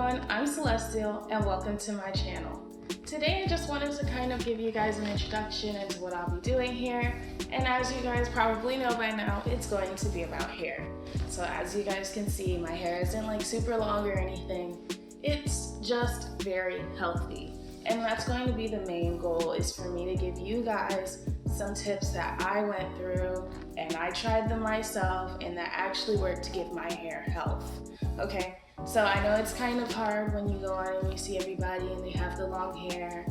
everyone, I'm Celestial and welcome to my channel. Today I just wanted to kind of give you guys an introduction into what I'll be doing here, and as you guys probably know by now, it's going to be about hair. So as you guys can see, my hair isn't like super long or anything, it's just very healthy. And that's going to be the main goal, is for me to give you guys some tips that I went through and I tried them myself and that actually worked to give my hair health. Okay, so I know it's kind of hard when you go on and you see everybody and they have the long hair,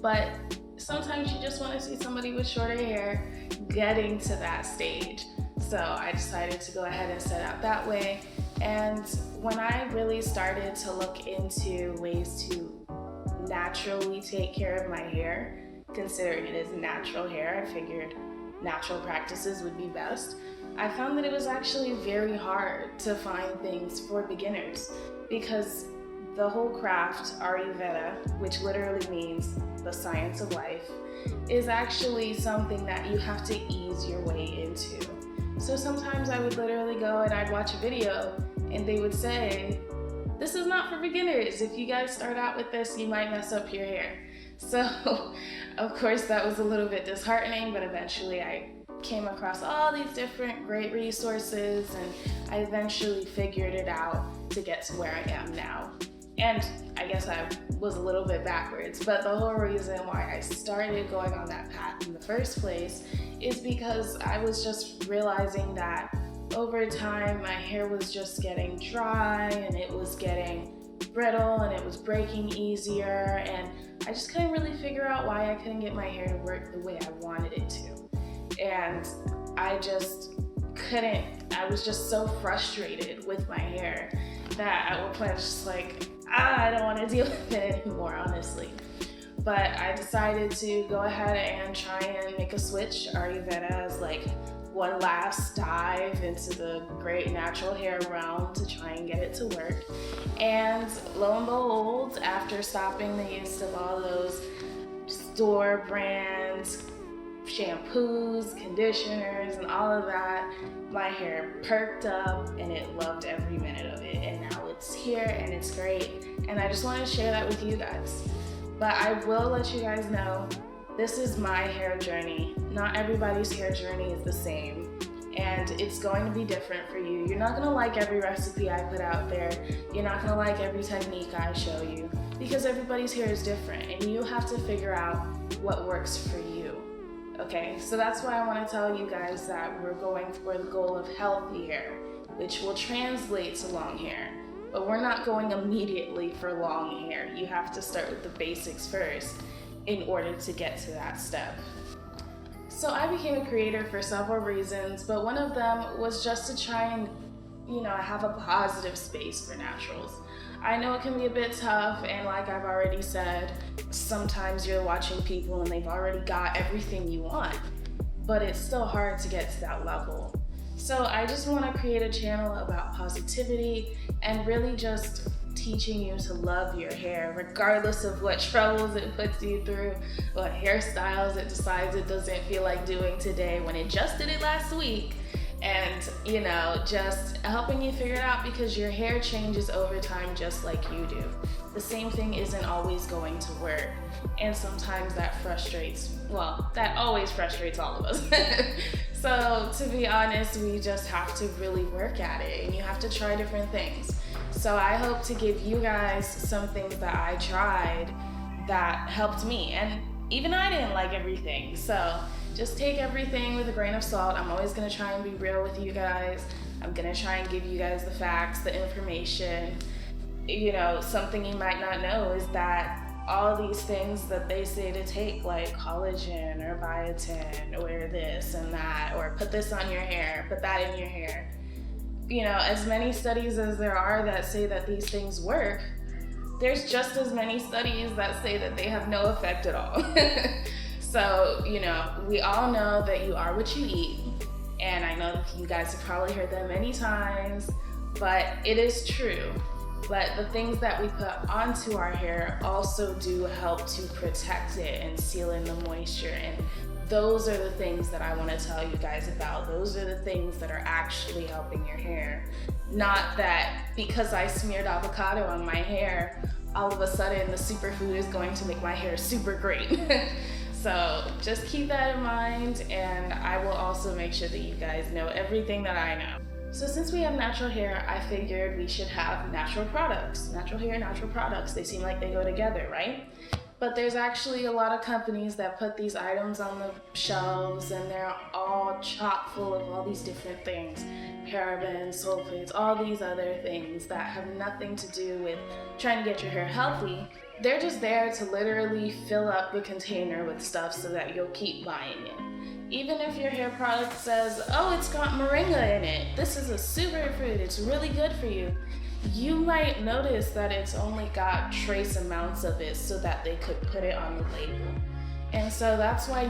but sometimes you just want to see somebody with shorter hair getting to that stage. So I decided to go ahead and set out that way. And when I really started to look into ways to naturally take care of my hair, considering it is natural hair, I figured natural practices would be best. I found that it was actually very hard to find things for beginners because the whole craft, Ayurveda, which literally means the science of life, is actually something that you have to ease your way into. So sometimes I would literally go and I'd watch a video and they would say, "This is not for beginners. If you guys start out with this, you might mess up your hair." So, of course, that was a little bit disheartening, but eventually I came across all these different great resources and I eventually figured it out to get to where I am now. And I guess I was a little bit backwards, but the whole reason why I started going on that path in the first place is because I was just realizing that over time my hair was just getting dry and it was getting brittle and it was breaking easier, and I just couldn't really figure out why I couldn't get my hair to work the way I wanted it to. And I just couldn't, I was just so frustrated with my hair that at one point I was just like, I don't want to deal with it anymore, honestly. But I decided to go ahead and try and make a switch. Ayurveda as like one last dive into the great natural hair realm to try and get it to work. And lo and behold, after stopping the use of all those store brands, shampoos, conditioners, and all of that, my hair perked up and it loved every minute of it. And now it's here and it's great. And I just want to share that with you guys. But I will let you guys know, this is my hair journey. Not everybody's hair journey is the same, and it's going to be different for you. You're not gonna like every recipe I put out there. You're not gonna like every technique I show you, because everybody's hair is different and you have to figure out what works for you. Okay, so that's why I wanna tell you guys that we're going for the goal of healthy hair, which will translate to long hair. But we're not going immediately for long hair. You have to start with the basics first in order to get to that step. So I became a creator for several reasons, but one of them was just to try and, have a positive space for naturals. I know it can be a bit tough, and like I've already said, sometimes you're watching people and they've already got everything you want, but it's still hard to get to that level. So I just want to create a channel about positivity and really just teaching you to love your hair, regardless of what troubles it puts you through, what hairstyles it decides it doesn't feel like doing today when it just did it last week. And, just helping you figure it out, because your hair changes over time just like you do. The same thing isn't always going to work. And sometimes that always frustrates all of us. So to be honest, we just have to really work at it, and you have to try different things. So I hope to give you guys some things that I tried that helped me. And even I didn't like everything. So just take everything with a grain of salt. I'm always gonna try and be real with you guys. I'm gonna try and give you guys the facts, the information. Something you might not know is that all these things that they say to take, like collagen or biotin or this and that, or put this on your hair, put that in your hair. As many studies as there are that say that these things work, there's just as many studies that say that they have no effect at all. So, we all know that you are what you eat, and I know that you guys have probably heard that many times, but it is true. But the things that we put onto our hair also do help to protect it and seal in the moisture and those are the things that I want to tell you guys about. Those are the things that are actually helping your hair. Not that because I smeared avocado on my hair, all of a sudden the superfood is going to make my hair super great. So just keep that in mind, and I will also make sure that you guys know everything that I know. So since we have natural hair, I figured we should have natural products. Natural hair, natural products, they seem like they go together, right? But there's actually a lot of companies that put these items on the shelves, and they're all chock full of all these different things. Parabens, sulfates, all these other things that have nothing to do with trying to get your hair healthy. They're just there to literally fill up the container with stuff so that you'll keep buying it. Even if your hair product says, oh, it's got moringa in it, this is a superfood, it's really good for you, you might notice that it's only got trace amounts of it so that they could put it on the label. And so that's why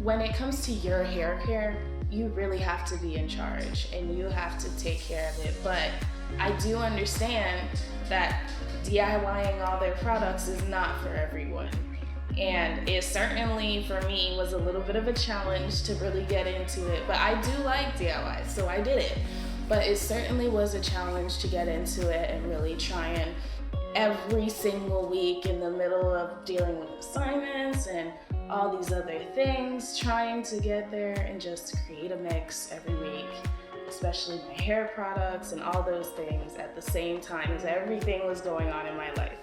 when it comes to your hair care, you really have to be in charge and you have to take care of it. But I do understand that DIYing all their products is not for everyone. And it certainly, for me, was a little bit of a challenge to really get into it. But I do like DIY, so I did it. But it certainly was a challenge to get into it and really try and every single week in the middle of dealing with assignments and all these other things, trying to get there and just create a mix every week, especially my hair products and all those things at the same time as everything was going on in my life.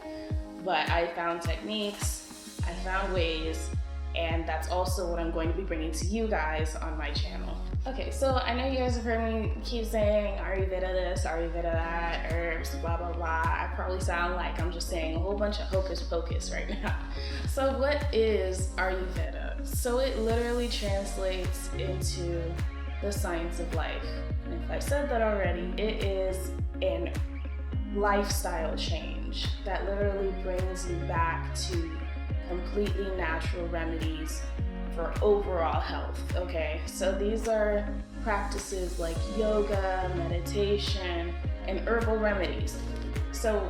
But I found techniques, I found ways, and that's also what I'm going to be bringing to you guys on my channel. Okay, so I know you guys have heard me keep saying Ayurveda this, Ayurveda that, herbs, blah, blah, blah. I probably sound like I'm just saying a whole bunch of hocus pocus right now. So what is Ayurveda? So it literally translates into the science of life. And if I said that already, it is a lifestyle change that literally brings you back to completely natural remedies for overall health, okay? So these are practices like yoga, meditation, and herbal remedies. So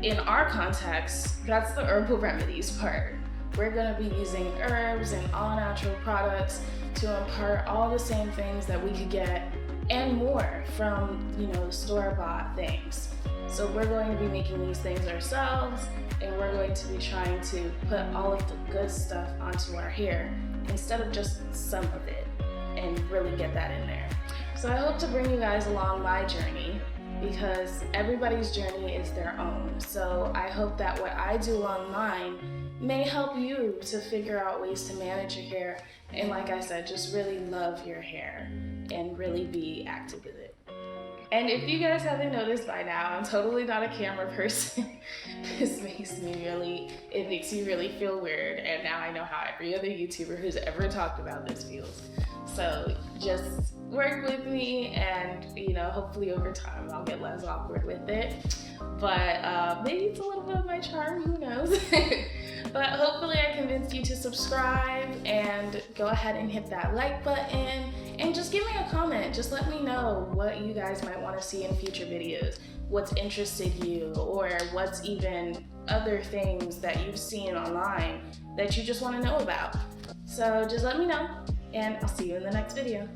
in our context, that's the herbal remedies part. We're gonna be using herbs and all natural products to impart all the same things that we could get and more from, store-bought things. So we're going to be making these things ourselves, and we're going to be trying to put all of the good stuff onto our hair instead of just some of it, and really get that in there. So I hope to bring you guys along my journey, because everybody's journey is their own. So I hope that what I do along mine may help you to figure out ways to manage your hair, and like I said, just really love your hair and really be active with it. And if you guys haven't noticed by now, I'm totally not a camera person. It makes you really feel weird, and now I know how every other YouTuber who's ever talked about this feels. So just work with me, and hopefully over time I'll get less awkward with it. But maybe it's a little bit of my charm, who knows? But hopefully I convinced you to subscribe and go ahead and hit that like button, and just give me a comment. Just let me know what you guys might want to see in future videos, what's interested you, or what's even other things that you've seen online that you just want to know about. So just let me know, and I'll see you in the next video.